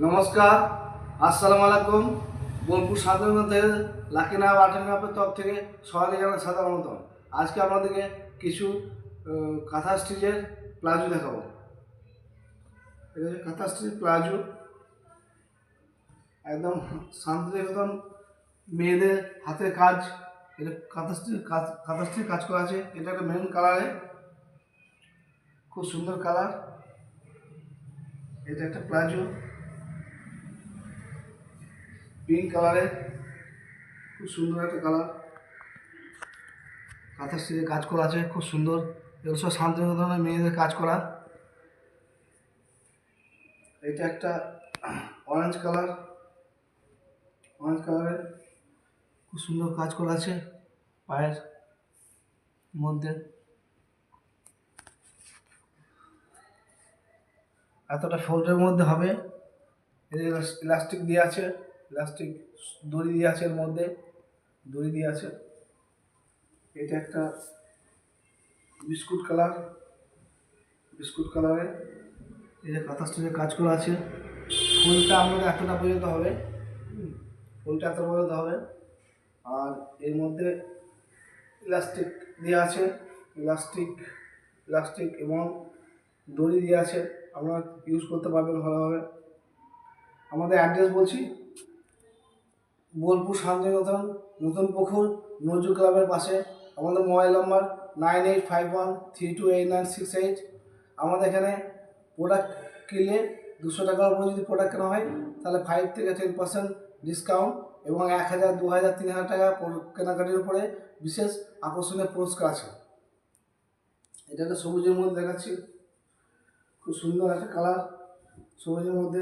নমস্কার, আসসালামু আলাইকুম। বোলপুর সাধারণ থেকে লাকিনা আর্ট অ্যান্ড ক্রাফটের তরফ থেকে সবাইকে জানাই সাধারণতম। আজকে আপনাদেরকে কিছু কাঁথা স্টিচের প্লাজো দেখাবো। এটা হচ্ছে কাঁথা স্টিচ প্লাজো, একদম শান্তিনিকেতন মেয়েদের হাতের কাজ। এটা কাঁথা স্টিচ কাজ করা আছে। এটা একটা মেরুন কালারে, খুব সুন্দর কালার। এটা একটা প্লাজো পিঙ্ক কালারে, খুব সুন্দর একটা কালার। কাঁথা স্টিচে কাজ করা আছে, খুব সুন্দর। এগুলো সব শান্তিনিকেতনের মেয়েদের কাজ করা। এটা একটা অরেঞ্জ কালারের খুব সুন্দর কাজ করা আছে পায়ের মধ্যে। এতটা ফোল্ডের মধ্যে হবে। ইলাস্টিক দিয়ে আছে, ইলাস্টিক দড়ি দিয়ে আছে, এর মধ্যে দড়ি দিয়ে আছে। এটা একটা বিস্কুট কালারে, এই যে কাঁথা স্টিচের কাজ করা আছে। ফুলটা আপনাদের এতটা পর্যন্ত হবে, ফুলটা এত পর্যন্ত হবে। আর এর মধ্যে ইলাস্টিক দেওয়া আছে, ইলাস্টিক এবং দড়ি দিয়ে আছে। আপনারা ইউজ করতে পারবেন ভালোভাবে। আমাদের অ্যাড্রেস বলছি, বোলপুর শান্তিনিকেতন নতুন পুকুর নজরুল ক্লাবের পাশে। আমাদের মোবাইল নাম্বার 9851328968। আমাদের এখানে প্রোডাক্ট কিনলে 200 টাকার উপরে যদি প্রোডাক্ট কেনা হয় তাহলে 5 থেকে 10% ডিসকাউন্ট, এবং 1000, 2000, 3000 টাকা কেনাকাটির উপরে বিশেষ আকর্ষণীয় পুরস্কার আছে। এটা একটা সবুজের মধ্যে দেখাচ্ছি, খুব সুন্দর একটা কালার সবুজের মধ্যে।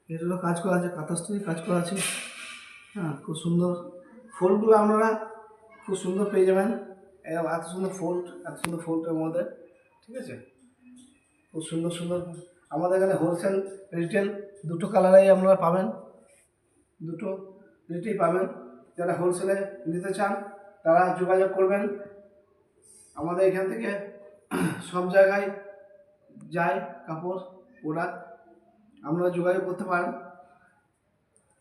এটারও কাজ করা আছে, কাঁথা স্টিচে কাজ করা আছে। হ্যাঁ, খুব সুন্দর। ফোল্ডগুলো আপনারা খুব সুন্দর পেয়ে যাবেন। এত সুন্দর ফোল্ডের মধ্যে, ঠিক আছে। খুব সুন্দর আমাদের এখানে হোলসেল রিটেল দুটো কালারেই আপনারা পাবেন, দুটো রেটেই পাবেন। যারা হোলসেলে নিতে চান তারা যোগাযোগ করবেন। আমাদের এখান থেকে সব জায়গায় যায় কাপড় প্রোডাক্ট, আপনারা যোগাযোগ করতে পারেন।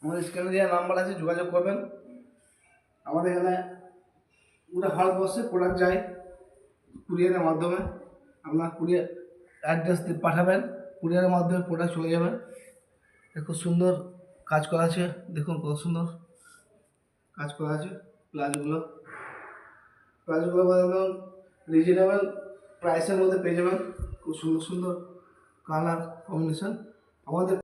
আমাদের স্ক্যানে দেওয়া নাম্বার আছে, যোগাযোগ করবেন। আমাদের এখানে পুরো ভারতবর্ষে প্রোডাক্ট যায় কুরিয়ারের মাধ্যমে। আপনার কুরিয়ার অ্যাড্রেস দিয়ে পাঠাবেন, কুরিয়ারের মাধ্যমে প্রোডাক্ট চলে যাবে। খুব সুন্দর কাজ করা আছে, দেখুন কত সুন্দর কাজ করা আছে। প্লাজোগুলো একদম রিজনেবল প্রাইসের মধ্যে পেয়ে যাবেন। খুব সুন্দর কালার কম্বিনেশন। আমাদের